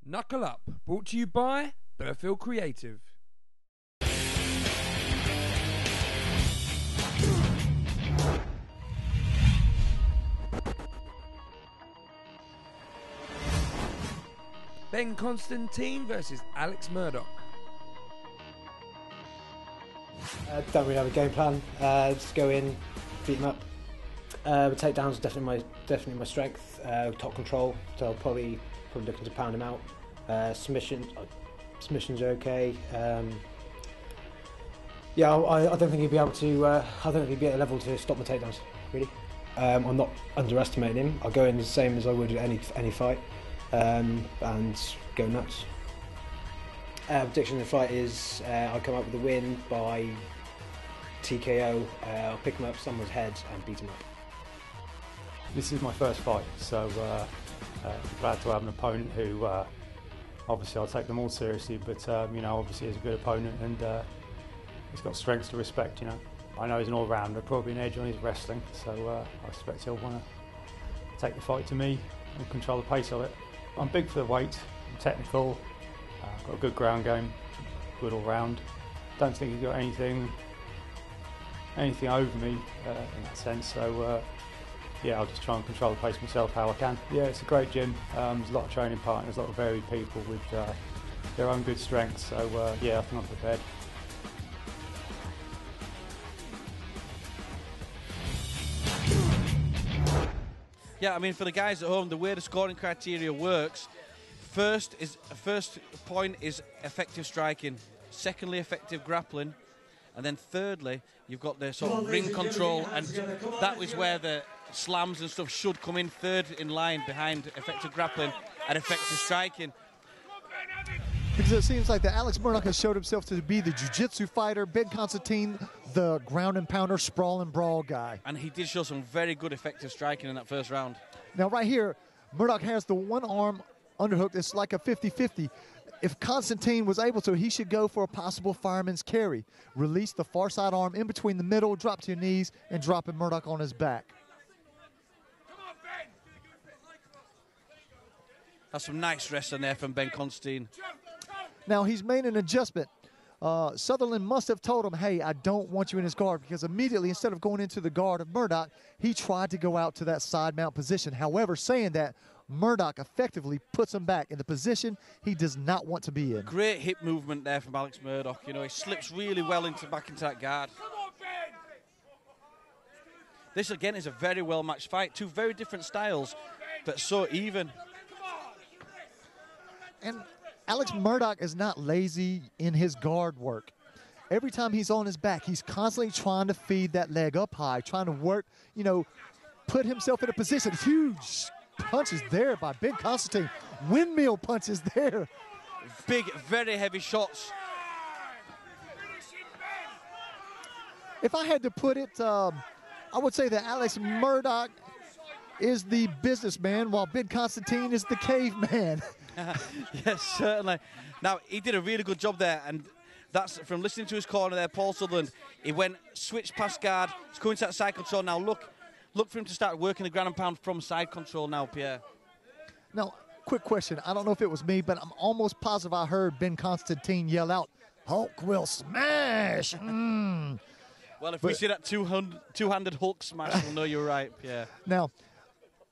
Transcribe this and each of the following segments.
Knuckle Up, brought to you by Burfield Creative. Ben Constantine versus Alex Murdoch. Don't really have a game plan. Just go in, beat them up. Takedowns definitely my strength. Top control, so I'll probably looking to pound him out. Submissions are okay. Yeah, I don't think he'd be able to. I don't think he'd be at a level to stop my takedowns. Really, I'm not underestimating him. I'll go in the same as I would at any fight, and go nuts. Prediction of the fight is I'll come up with a win by TKO. I'll pick him up someone's head and beat him up. This is my first fight, so glad to have an opponent who obviously I'll take them all seriously, but you know, obviously he's a good opponent and he's got strengths to respect. You know, I know he's an all-rounder, probably an edge on his wrestling, so I expect he'll want to take the fight to me and control the pace of it. I'm big for the weight, I'm technical, got a good ground game, good all-round. Don't think he's got anything over me in that sense. So. Yeah, I'll just try and control the pace myself how I can. Yeah, it's a great gym. There's a lot of training partners, a lot of varied people with their own good strengths. So yeah, I think I'm prepared. Yeah, I mean, for the guys at home, the way the scoring criteria works, first point is effective striking, secondly effective grappling, and then thirdly you've got the sort of ring control, and that is where the slams and stuff should come in third in line behind effective grappling and effective striking. Because it seems like that Alex Murdoch has showed himself to be the jiu-jitsu fighter, Ben Constantine, the ground and pounder, sprawl and brawl guy. And he did show some very good effective striking in that first round. Now right here, Murdoch has the one arm underhook. It's like a 50-50. If Constantine was able to, he should go for a possible fireman's carry. Release the far side arm in between the middle, drop to your knees, and drop Murdoch on his back. That's some nice wrestling there from Ben Constantine. Now he's made an adjustment. Sutherland must have told him, hey, I don't want you in his guard, because immediately, instead of going into the guard of Murdoch, he tried to go out to that side mount position. However, saying that, Murdoch effectively puts him back in the position he does not want to be in. Great hip movement there from Alex Murdoch. You know, he slips really well back into that guard. This, again, is a very well-matched fight. Two very different styles, but so even. And Alex Murdoch is not lazy in his guard work. Every time he's on his back, he's constantly trying to feed that leg up high, trying to work, you know, put himself in a position. Huge punches there by Ben Constantine. Windmill punches there. Big, very heavy shots. If I had to put it, I would say that Alex Murdoch is the businessman while Ben Constantine is the caveman. Yes, certainly. Now, he did a really good job there, and that's from listening to his corner there, Paul Sutherland. He went, switched past guard, he's going to that side control. Now, look for him to start working the ground and pound from side control now, Pierre. Now, quick question. I don't know if it was me, but I'm almost positive I heard Ben Constantine yell out, Hulk will smash! Well, if we see that two-handed Hulk smash, we'll know you're right, Pierre. Now,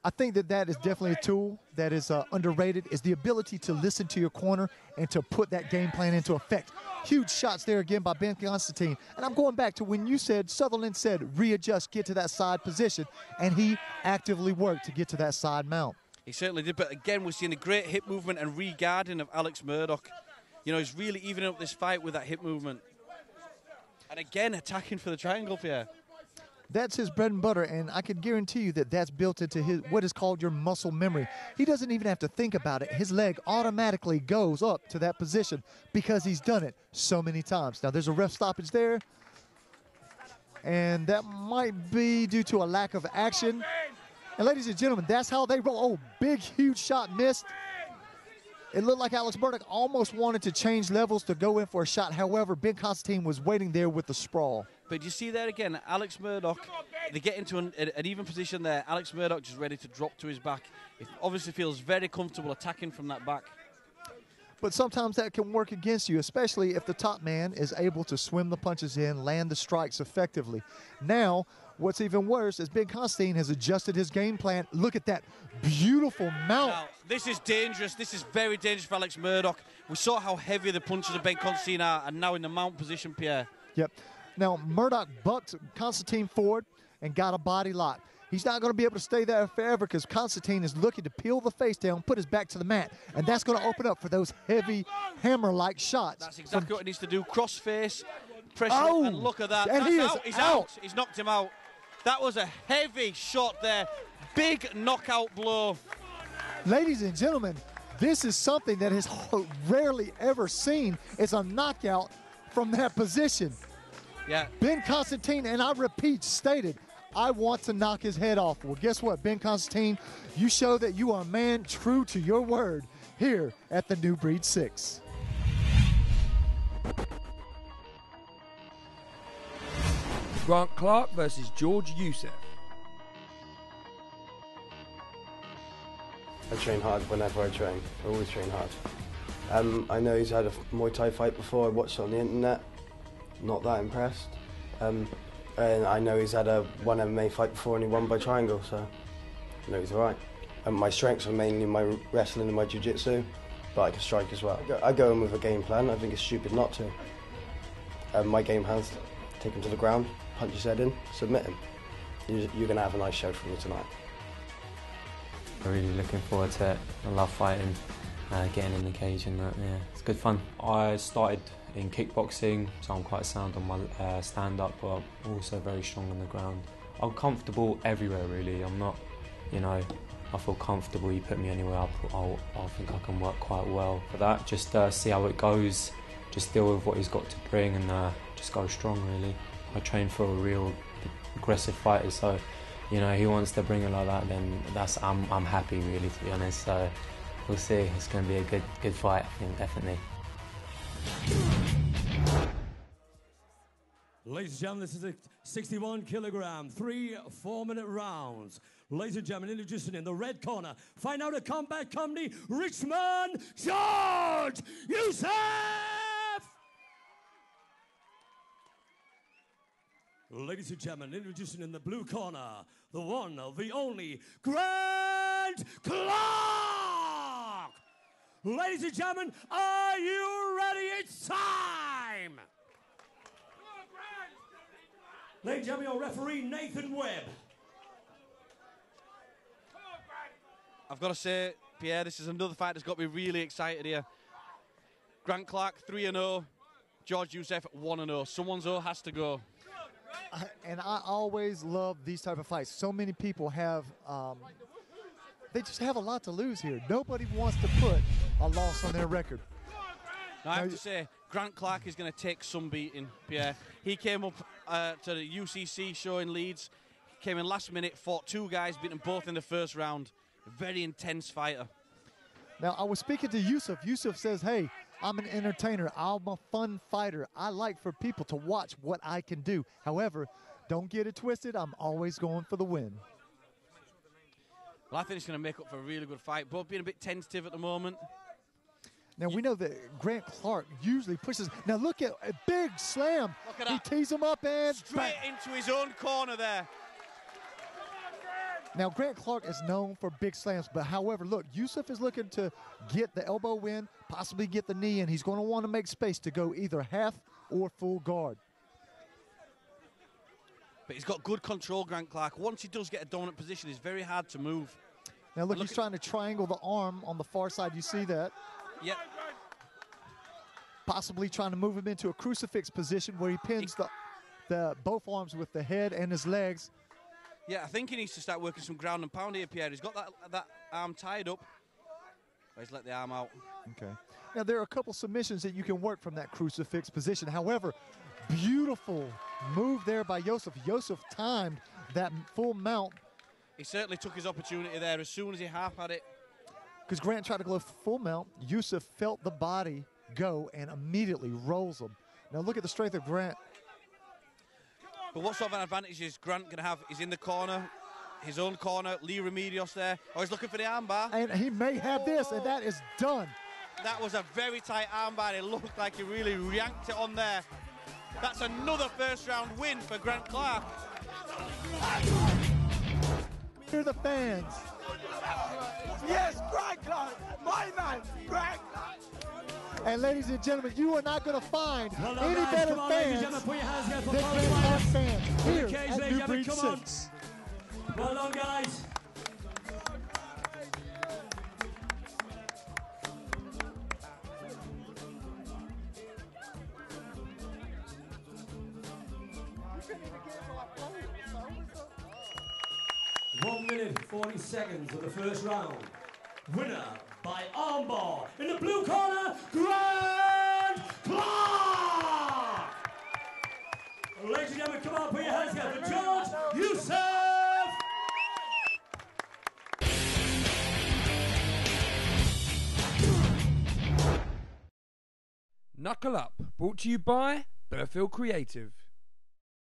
I think that is definitely a tool that is underrated, is the ability to listen to your corner and to put that game plan into effect. Huge shots there again by Ben Constantine. And I'm going back to when you said, Sutherland said, readjust, get to that side position, and he actively worked to get to that side mount. He certainly did, but again, we're seeing a great hip movement and re-guarding of Alex Murdoch. You know, he's really evening up this fight with that hip movement. And again, attacking for the triangle, Pierre. That's his bread and butter, and I can guarantee you that that's built into his what is called your muscle memory. He doesn't even have to think about it. His leg automatically goes up to that position because he's done it so many times. Now, there's a ref stoppage there, and that might be due to a lack of action. And ladies and gentlemen, that's how they roll. Oh, big, huge shot missed. It looked like Alex Murdoch almost wanted to change levels to go in for a shot. However, Ben Constantine was waiting there with the sprawl. But you see that again, Alex Murdoch, they get into an even position there. Alex Murdoch just ready to drop to his back. He obviously feels very comfortable attacking from that back. but sometimes that can work against you, especially if the top man is able to swim the punches in, land the strikes effectively. Now, what's even worse is Ben Constantine has adjusted his game plan. Look at that beautiful mount. Now, this is dangerous. This is very dangerous for Alex Murdoch. We saw how heavy the punches of Ben Constantine are, and now in the mount position, Pierre. Yep. Now, Murdoch bucked Constantine forward and got a body lock. He's not going to be able to stay there forever because Constantine is looking to peel the face down, put his back to the mat, and that's going to open up for those heavy hammer-like shots. That's exactly what he needs to do. Cross-face, pressure, Oh, and look at that. and That's he is out. He's out. out. He's knocked him out. That was a heavy shot there. Big knockout blow. Ladies and gentlemen, this is something that is rarely ever seen. It's a knockout from that position. Yeah. Ben Constantine, and I repeat, stated, I want to knock his head off. Well, guess what, Ben Constantine? You show that you are a man true to your word here at the New Breed 6. Grant Clark versus George Youssef. I train hard whenever I train. I always train hard. I know he's had a Muay Thai fight before. I watched it on the internet. Not that impressed. And I know he's had one MMA fight before and he won by triangle, so I know he's all right. And my strengths are mainly my wrestling and my jiu-jitsu, but I can strike as well. I go in with a game plan. I think it's stupid not to. My game plan's take him to the ground, punch his head in, submit him. You're going to have a nice show from me tonight. I'm really looking forward to it. I love fighting, getting in the cage and that, yeah, it's good fun. I started in kickboxing, so I'm quite sound on my stand-up, but also very strong on the ground. I'm comfortable everywhere, really. I'm not, I feel comfortable. You put me anywhere, I think I can work quite well for that. Just see how it goes, just deal with what he's got to bring and just go strong, really. I train for a real aggressive fighter, so he wants to bring it like that, then I'm happy, really, to be honest. So we'll see. It's going to be a good fight, I think, definitely. Ladies and gentlemen, this is a 61 kilogram, 3 4-minute rounds. Ladies and gentlemen, introducing in the red corner, find out a combat company, Richmond, George Youssef! Ladies and gentlemen, introducing in the blue corner, the one, the only, Grant Clark! Ladies and gentlemen, are you ready? It's time! Ladies and gentlemen, your referee, Nathan Webb. I've got to say, Pierre, this is another fight that's got me really excited here. Grant Clark, 3-0. George Youssef, 1-0. Someone's O has to go. And I always love these type of fights. So many people have, they just have a lot to lose here. Nobody wants to put a loss on their record. Now, I have to say, Grant Clark is going to take some beating, Pierre. He came up to the UCC show in Leeds, came in last minute, fought 2 guys, beat them both in the first round. A very intense fighter. Now, I was speaking to Youssef. Youssef says, hey, I'm an entertainer. I'm a fun fighter. I like for people to watch what I can do. However, don't get it twisted. I'm always going for the win. Well, I think it's going to make up for a really good fight. Both being a bit tentative at the moment. Now, we know that Grant Clark usually pushes. Now, look at a big slam. Look at he that. tees him up and Straight into his own corner there. Now, Grant Clark is known for big slams, but however, look, Youssef is looking to get the elbow in, possibly get the knee in. He's going to want to make space to go either half or full guard. But he's got good control, Grant Clark. Once he does get a dominant position, it's very hard to move. Now, look he's trying to triangle the arm on the far side. You see that? Yep. Possibly trying to move him into a crucifix position where he pins the both arms with the head and his legs. Yeah, I think he needs to start working some ground and pound here, Pierre. He's got that arm tied up. He's let the arm out. Okay. Now, there are a couple submissions that you can work from that crucifix position. However, beautiful move there by Youssef. Youssef timed that full mount. He certainly took his opportunity there as soon as he half had it. Because Grant tried to go full mount. Youssef felt the body go and immediately rolls him. Now, look at the strength of Grant. But what sort of an advantage is Grant going to have? He's in the corner, his own corner, Lee Remedios there. Oh, he's looking for the armbar. And he may have this, and that is done. That was a very tight armbar. It looked like he really yanked it on there. That's another first round win for Grant Clark. Hear the fans. Yes, Grant Clark, my man, Grant Clark. And ladies and gentlemen, you are not going to find Well done, any guys. better Come on, ladies and fans gentlemen, put your hands together for than Paul Grant Clark Myers. fans here Okay, at ladies and New gentlemen, Breed come on. 6. Well done, guys. One minute, 40 seconds of the first round. Winner by armbar in the blue corner, Grant Clark! Ladies and gentlemen, come on, put your hands together for George Youssef! Knuckle Up, brought to you by Burfield Creative.